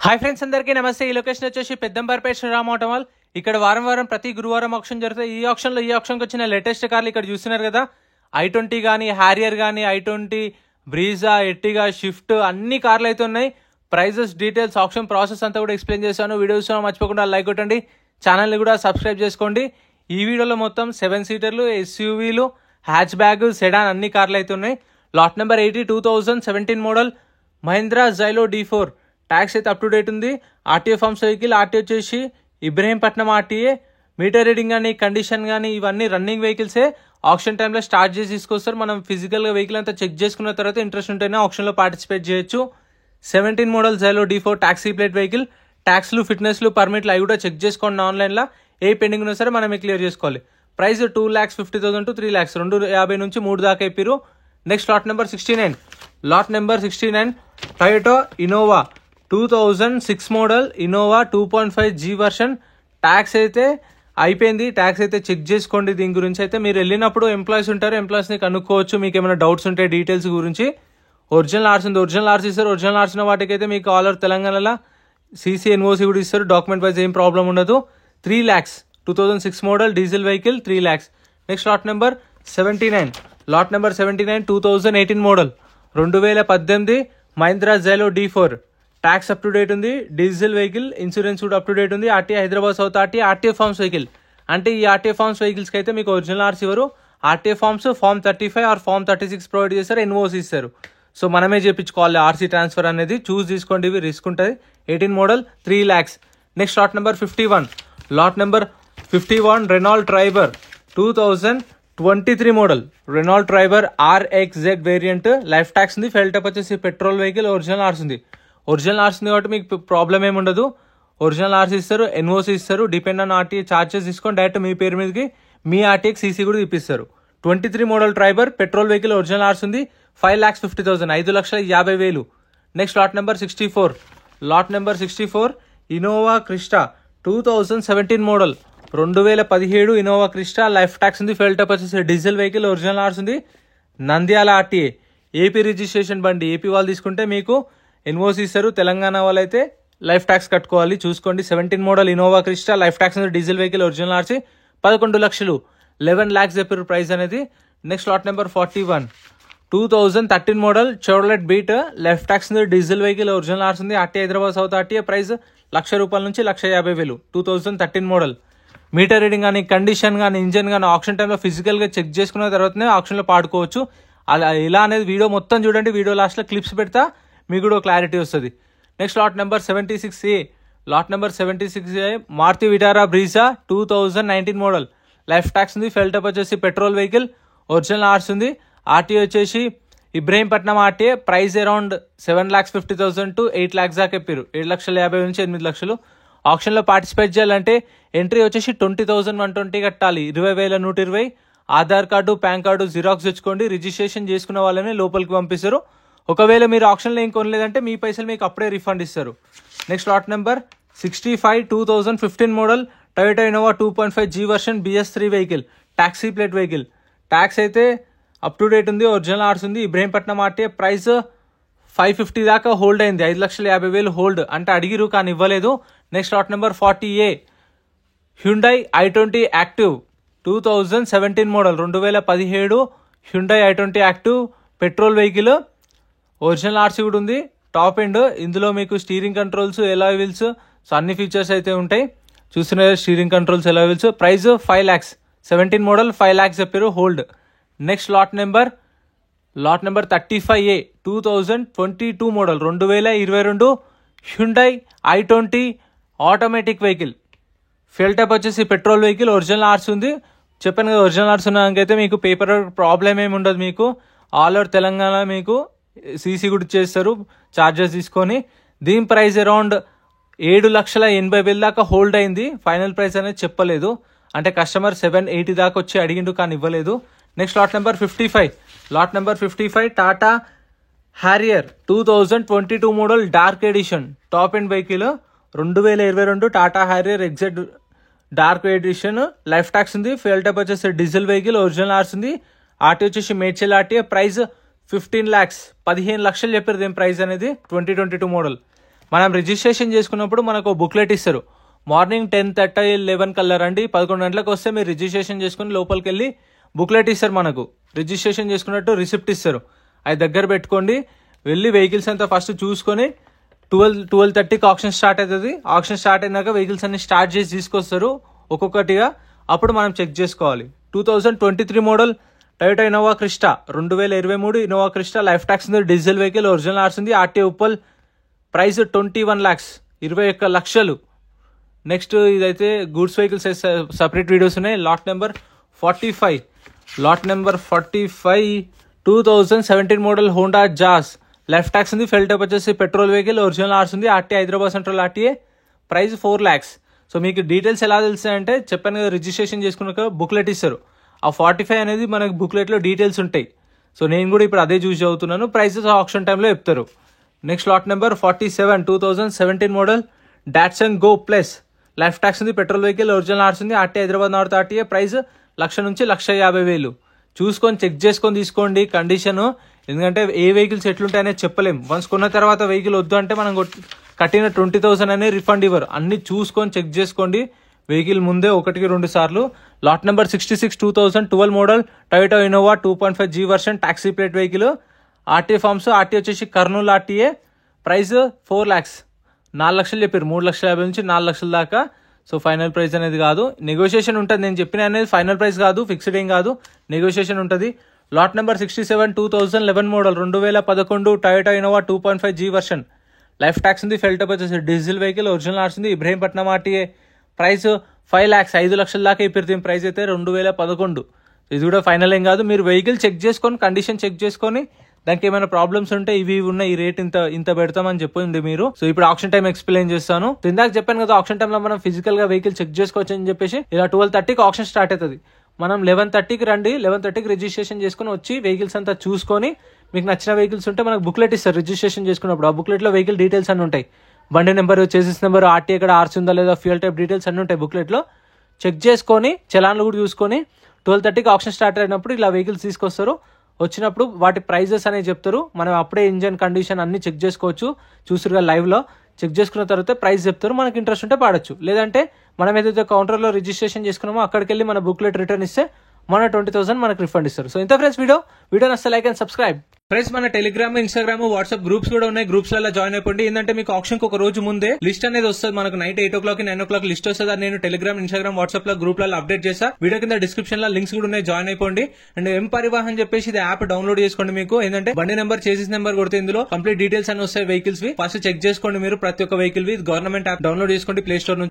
Hi friends, అందరికీ నమస్తే. ఈ లొకేషన్ వచ్చేసి పెద్దంబర్పేట శ్రీరామ్ ఆటోమాల్. ఇక్కడ వారం ప్రతి గురువారం ఆప్షన్ జరుగుతుంది. ఈ ఆప్షన్కి వచ్చిన లేటెస్ట్ కార్లు ఇక్కడ చూస్తున్నారు కదా. i20 కానీ, హ్యారియర్ కానీ, i20, బ్రీజా, ఎర్టిగా, షిఫ్ట్ అన్ని కార్లు అయితే ఉన్నాయి. ప్రైజెస్, డీటెయిల్స్, ఆప్షన్ ప్రాసెస్ అంతా కూడా ఎక్స్ప్లెయిన్ చేశాను. వీడియోస్ మర్చిపోకుండా లైక్ కొట్టండి, ఛానల్ని కూడా సబ్స్క్రైబ్ చేసుకోండి. ఈ వీడియోలో మొత్తం 7 సీటర్లు, ఎస్యూవీలు, హ్యాచ్ బ్యాగ్, సెడాన్ అన్ని కార్లు అయితే ఉన్నాయి. Lot number 80 2017 model Mahindra Xylo D4. Tax అయితే అప్ టు డేట్ ఉంది. RTA forms vehicle. ఆర్టీఏ వచ్చేసి ఇబ్రహీంపట్నం ఆర్టీఏ. మీటర్ రీడింగ్ కానీ, కండిషన్ కానీ ఇవన్నీ రన్నింగ్ వెహికల్సే. ఆప్షన్ టైంలో స్టార్ట్ చేసి తీసుకొస్తారు. మనం ఫిజికల్గా వెహికల్ అంతా చెక్ చేసుకున్న తర్వాత ఇంట్రెస్ట్ ఉంటేనే ఆప్షన్లో పార్టిసిపేట్ చేయొచ్చు. 17 model Xylo D4 taxi plate vehicle. ట్యాక్స్లు, ఫిట్నెస్లు, పర్మిట్లు అవి కూడా చెక్ చేసుకోండి ఆన్లైన్లో. ఏ పెండింగ్ ఉన్నా సరే మనమే క్లియర్ చేసుకోవాలి. ప్రైస్ 2,50,000 to 3 lakhs, 250 నుంచి 3 దాకా ఇప్పిరు. Next lot number 69. Lot number 69 Toyota Innova 2006 model Innova 2.5G version. Tax అయితే అయిపోయింది. ట్యాక్స్ అయితే చెక్ చేసుకోండి. దీని గురించి అయితే మీరు వెళ్ళినప్పుడు ఎంప్లాయీస్ ఉంటారు, ఎంప్లాయీస్ని కనుక్కోవచ్చు. మీకు ఏమైనా డౌట్స్ ఉంటే డీటెయిల్స్ గురించి. ఒరిజినల్ ఆర్స్ ఉంది, ఒరిజినల్ ఆర్స్ ఇస్తారు. ఒరిజినల్ ఆర్సిన వాటికి అయితే మీకు ఆల్ ఓవర్ తెలంగాణలో CC NOC కూడా ఇస్తారు. డాక్యుమెంట్ వైజ్ ఏం ప్రాబ్లం ఉండదు. 3 lakhs 2006 model diesel vehicle 3 lakhs. Next lot number 79. Lot number 79 2018 model 2018 Mahindra Xylo D4. Tax up to date ఉంది. డీజిల్ వెహికల్, ఇన్సూరెన్స్ కూడా అప్ టు డేట్ ఉంది. RTA Hyderabad south RTA. RTA forms vehicle. అంటే ఈ RTA forms వెహికల్స్కి అయితే మీకు original RCs ఇవ్వరు. RTA forms form 35 or form 36 provide చేస్తారు. NOC ఇస్తారు. సో మనమే చేయించుకోవాలి ఆర్సీ ట్రాన్స్ఫర్ అనేది. చూస్ తీసుకోండి, ఇవి రిస్క్ ఉంటుంది. 18 model 3 lakhs. Next lot number 51. Lot number 51 Renault Triber 2023 model Renault Triber RXZ variant. Life tax ఉంది. ఫెల్ టైప్ వచ్చేసి పెట్రోల్ వెహికల్. ఒరిజినల్ ఆర్స్ ఉంది. ఒరిజినల్ ఆర్స్ ఉంది కాబట్టి మీకు ప్రాబ్లం ఏమి ఉండదు. ఒరిజినల్ ఆర్స్ ఇస్తారు, NOC ఇస్తారు. డిపెండ్ ఆన్ ఆర్టీఏ చార్జెస్ తీసుకొని డైరెక్ట్ మీ పేరు మీదకి మీ ఆర్టీఏకి CC కూడా ఇప్పిస్తారు. 23 model Triber petrol vehicle. Original ఆర్స్ ఉంది. 5,50,000 5,50,000. Next lot number 64. Lot number 64 Innova Crysta 2017 model 2017 Innova Crysta. Life tax ఉంది. ఫెల్ టైప్ వచ్చేసి డీజిల్ వెహికల్. ఒరిజినల్ ఆర్స్ ఉంది. నంద్యాల ఆర్టీఏ. ఏపీ రిజిస్ట్రేషన్ బండి. ఏపీ వాళ్ళు తీసుకుంటే మీకు NOC ఇస్తారు. తెలంగాణ వాళ్ళైతే లైఫ్ ట్యాక్స్ కట్టుకోవాలి. చూసుకోండి. 17 model Innova Crysta. Life tax ఉంది. Diesel vehicle. Original RC. 11 lakhs 11 lakhs చెప్పారు ప్రైస్ అనేది. Next lot number 41 2013 model Chevrolet Beat. Life tax ఉంది. Diesel vehicle. ఒరిజినల్ ఆర్స్ ఉంది. RTA Hyderabad south RTA. Price ₹1,00,000 నుంచి 1,50,000. 2013 మోడల్. మీటర్ రీడింగ్ కానీ, condition కానీ, engine కానీ option టైంలో ఫిజికల్గా చెక్ చేసుకున్న తర్వాతనే ఆప్షన్లో పాడుకోవచ్చు. అలా ఇలా అనేది వీడియో మొత్తం చూడండి. వీడియో లాస్ట్లో క్లిప్స్ పెడతా, మీకు కూడా క్లారిటీ వస్తుంది. Next lot number 76A. Lot number 76A Maruti Vitara Brezza 2019 model. Life tax ఉంది. ఫెల్ టైప్ వచ్చేసి పెట్రోల్ వెహికల్. ఒరిజినల్ ఆర్స్ ఉంది. ఆర్టీఏ వచ్చేసి Ibrahimpatnam RTA. Price around 7,50,000 to 8 lakhs దాకా చెప్పారు. 7,50,000 నుంచి 8 lakhs. ఆప్షన్లో పార్టిసిపేట్ చేయాలంటే ఎంట్రీ వచ్చేసి 20,120 కట్టాలి. 20,120. Aadhaar card, pan card xerox తెచ్చుకోండి. రిజిస్ట్రేషన్ చేసుకున్న వాళ్ళని లోపలికి పంపిస్తారు. ఒకవేళ మీరు ఆప్షన్లో ఏం కొనలేదంటే మీ పైసలు మీకు అప్పుడే రిఫండ్ ఇస్తారు. Next lot number 65 2015 model Toyota Innova 2.5G version BS3 vehicle. Taxi plate vehicle. Tax అయితే అప్ టు డేట్ ఉంది. ఒరిజినల్ ఆర్స్ ఉంది. ఇబ్రహీంపట్నం ఆర్టీఏ. ప్రైస్ 550 దాకా హోల్డ్ అయింది. 5,50,000 హోల్డ్ అంటే అడిగిరు కానీ ఇవ్వలేదు. Next lot number 40A Hyundai i20 active 2017 model 2017 Hyundai i20 active petrol vehicle. Original RC కూడా ఉంది. Top end. ఇందులో మీకు steering controls, alloy wheels, so అన్ని ఫీచర్స్ అయితే ఉంటాయి. చూస్తున్నారు steering controls, alloy wheels. Price 5 lakhs. 17 model 5 lakhs చెప్పారు hold. Next lot number 35A 2022 model 2022 Hyundai i20 automatic vehicle. ఫెల్ type వచ్చేసి పెట్రోల్ వెహికల్. ఒరిజినల్ ఆర్స్ ఉంది. చెప్పాను కదా, ఒరిజినల్ ఆర్స్ ఉన్నాకైతే మీకు పేపర్ ప్రాబ్లం ఏమి ఉండదు. మీకు ఆల్ ఓవర్ తెలంగాణ మీకు CC కూడా చేస్తారు చార్జెస్ తీసుకొని. దీని ప్రైస్ అరౌండ్ 7,80,000 దాకా హోల్డ్ అయింది. ఫైనల్ ప్రైస్ అనేది చెప్పలేదు. అంటే కస్టమర్ 780 దాకా వచ్చి అడిగిండు కానీ ఇవ్వలేదు. Next lot number 55. Lot number 55 Tata Harrier 2022 model dark edition. Top end vehicle. 2022 Tata Harrier XZ dark edition. Life tax ఉంది. ఫెల్ టైప్ వచ్చేసి డీజిల్ వెహికల్. ఒరిజినల్ ఆర్స్ ఉంది. ఆర్టీ వచ్చేసి మేడ్చల్ ఆర్టీఏ. ప్రైస్ 15 lakhs 15 లక్షలు చెప్పారు దీని ప్రైస్ అనేది. 2022 మోడల్. మనం రిజిస్ట్రేషన్ చేసుకున్నప్పుడు మనకు బుక్లెట్ ఇస్తారు. మార్నింగ్ 10:30 11 కల్లా రండి, 11 గంటలకు వస్తే మీరు రిజిస్ట్రేషన్ చేసుకుని లోపలికి వెళ్ళి బుక్లెట్ ఇస్తారు. మనకు రిజిస్ట్రేషన్ చేసుకున్నట్టు రిసిప్ట్ ఇస్తారు. అది దగ్గర పెట్టుకోండి. వెళ్ళి వెహికల్స్ అంతా ఫస్ట్ చూసుకొని 12:30కి ఆప్షన్ స్టార్ట్ అవుతుంది. ఆప్షన్ స్టార్ట్ అయినాక వెహికల్స్ అన్ని స్టార్ట్ చేసి తీసుకొస్తారు ఒక్కొక్కటిగా. అప్పుడు మనం చెక్ చేసుకోవాలి. 2023 model Toyota Innova Crysta, 2023 Innova Crysta, life tax ఉంది, డీజిల్ వెహికల్, ఒరిజినల్ ఆర్స్ ఉంది, ఆర్టీఏ ఉప్పల్, ప్రైస్ 21 lakhs, 21 లక్షలు. నెక్స్ట్ ఇదైతే గూడ్స్ వెహికల్స్ సపరేట్ వీడియోస్ ఉన్నాయి. Lot number 45, 2017 model Honda Jazz, life tax ఉంది, ఫెల్ టైప్ వచ్చేసి పెట్రోల్ వెహికల్, ఒరిజినల్ ఆర్స్ ఉంది, RTA Hyderabad central RTA, price 4 lakhs. So మీకు details ఎలా తెలుస్తాయంటే చెప్పాను కదా, రిజిస్ట్రేషన్ చేసుకున్నాక బుక్లెట్ ఇస్తారు. ఆ 45 అనేది మనకు బుక్లెట్లో డీటెయిల్స్ ఉంటాయి. సో నేను కూడా ఇప్పుడు అదే చూసి చదువుతున్నాను. ప్రైసెస్ ఆప్షన్ టైంలో చెప్తారు. Next lot number 47, 2017 model Datsun go plus, life tax ఉంది, పెట్రోల్ వెహికల్, ఒరిజినల్ ఆర్స్ ఉంది, RTA Hyderabad north RTA, price 1,00,000 నుంచి 1,50,000. చూసుకొని చెక్ చేసుకొని తీసుకోండి కండిషన్. ఎందుకంటే ఏ వెహికల్స్ ఎట్లుంటాయనేది చెప్పలేం. వన్స్ కొన్న తర్వాత వెహికల్ వద్దు అంటే మనం కట్టిన 20,000 అనేది రిఫండ్ ఇవ్వరు. అన్ని చూసుకొని చెక్ చేసుకోండి వెహికల్ ముందే 1-2 సార్లు. Lot number 66, 2012 model Toyota Innova 2.5G version, taxi plate vehicle, RTA forms, RTA వచ్చేసి కర్నూలు ఆర్టీఏ, ప్రైస్ 4 lakhs. 4 లక్షలు చెప్పారు, 3,50,000 నుంచి 4 లక్షల దాకా. సో ఫైనల్ ప్రైస్ అనేది కాదు, నెగోషియేషన్ ఉంటుంది. నేను చెప్పిన అనేది ఫైనల్ ప్రైస్ కాదు, ఫిక్స్డ్ ఏం కాదు, నెగోషియేషన్ ఉంటుంది. Lot number 67, 2011 model 2011 Toyota Innova 2.5G version, life tax ఉంది, ఫెల్ టైప్ వచ్చేసి డీజిల్ వెహికల్, ఒరిజినల్ ఆర్స్ ఉంది, ఇబ్రహీంపట్నం ఆర్టీఏ, ప్రైస్ 5 lakhs, 5 లక్షల దాకా ఇప్పుడు ప్రైస్ అయితే 2011. ఇది కూడా ఫైనల్ ఏం కాదు. మీరు వెహికల్ చెక్ చేసుకొని కండిషన్ చెక్ చేసుకొని దానికి ఏమైనా ప్రాబ్లమ్స్ ఉంటే ఇవి ఉన్న ఈ రేట్ ఇంత పెడతామని చెప్పింది మీరు. సో ఇప్పుడు ఆప్షన్ టైం ఎక్స్ప్లెయిన్ చేస్తాను. ఇందాక చెప్పాను కదా, ఆప్షన్ టైంలో మనం ఫిజికల్ గా వెహికల్ చెక్ చేసుకోవచ్చు అని చెప్పేసి. ఇలా 12:30కి ఆప్షన్ స్టార్ట్ అవుతుంది. మనం 11:30కి రండి, 11:30కి రిజిస్ట్రేషన్ చేసుకుని వచ్చి వెహికల్స్ అంతా చూసుకొని మీకు నచ్చిన వెహికల్స్ ఉంటే మనకు బుక్లెట్ ఇస్తారు రిజిస్ట్రేషన్ చేసుకున్నప్పుడు. ఆ బుక్లెట్ లో వెహికల్ డీటెయిల్స్ అన్ని ఉంటాయి. బండి నెంబర్, చేసిస్ నెంబర్, ఆర్టీ ఎక్కడ ఆర్స్ ఉందా లేదా, ఫ్యూయల్ టైప్ డీటెయిల్స్ అన్ని ఉంటాయి బుక్లెట్ లో. చెక్ చేసుకొని చలాన్లు కూడా చూసుకొని 12:30కి ఆప్షన్ స్టార్ట్ అయినప్పుడు ఇలా వెహికల్స్ తీసుకొస్తారు. వచ్చినప్పుడు వాటి ప్రైజెస్ అనేవి చెప్తారు. మనం అప్పుడే ఇంజన్ కండిషన్ అన్ని చెక్ చేసుకోవచ్చు. చూసారుగా లైవ్ లో చెక్ చేసుకున్న తర్వాత ప్రైస్ చెప్తారు. మనకి ఇంట్రెస్ట్ ఉంటే పాడొచ్చు. లేదంటే మనం ఏదైతే కౌంటర్లో రిజిస్ట్రేషన్ చేసుకున్నామో అక్కడికి వెళ్ళి మన బుక్లెట్ రిటర్న్ ఇస్తే మన 20,000 మనకు రిఫండ్ ఇస్తారు. సో ఇంత ఫ్రెండ్స్ వీడియో నచ్చితే లైక్ అండ్ సబ్స్క్రైబ్. ఫ్రెండ్స్ మన టెలిగ్రామ్, ఇన్స్టాగ్రామ్, వాట్సాప్ గ్రూప్స్ కూడా ఉన్నాయి. గ్రూప్స్ లలో జాయిన్ అయిపోండి. ఏంటంటే మీకు ఆప్షన్ ఒక రోజు ముందే లిస్ట్ అనేది వస్తుంది. మనకు నైట్ 8 o'clock 9 o'clock లిస్ట్ వస్తుంది. నేను టెలిగ్రామ్, ఇన్స్టాగ్రామ్, వాట్సాప్ లో గ్రూప్ లలో అప్డేట్ చేస్తా. వీడియో కింద డిస్క్రిప్షన్ లో లింక్స్ కూడా ఉన్నాయి, జాయిన్ అయిపోండి. అండ్ ఎం పరివాహన్ చెప్పేసి ఇది యాప్ డౌన్లోడ్ చేసుకోండి. మీకు ఏంటంటే బండి నెంబర్, చేసిస్ నెంబర్ కొడితే ఇందులో కంప్లీట్ డీటెయిల్స్ అన్ని వస్తాయి వెహికల్స్ వి. ఫస్ట్ చెక్ చేసుకోండి మీరు ప్రతి ఒక్క వెహికల్ వి. గవర్నమెంట్ యాప్ డౌన్లోడ్ చేసుకోండి ప్లే స్టోర్ నుంచి.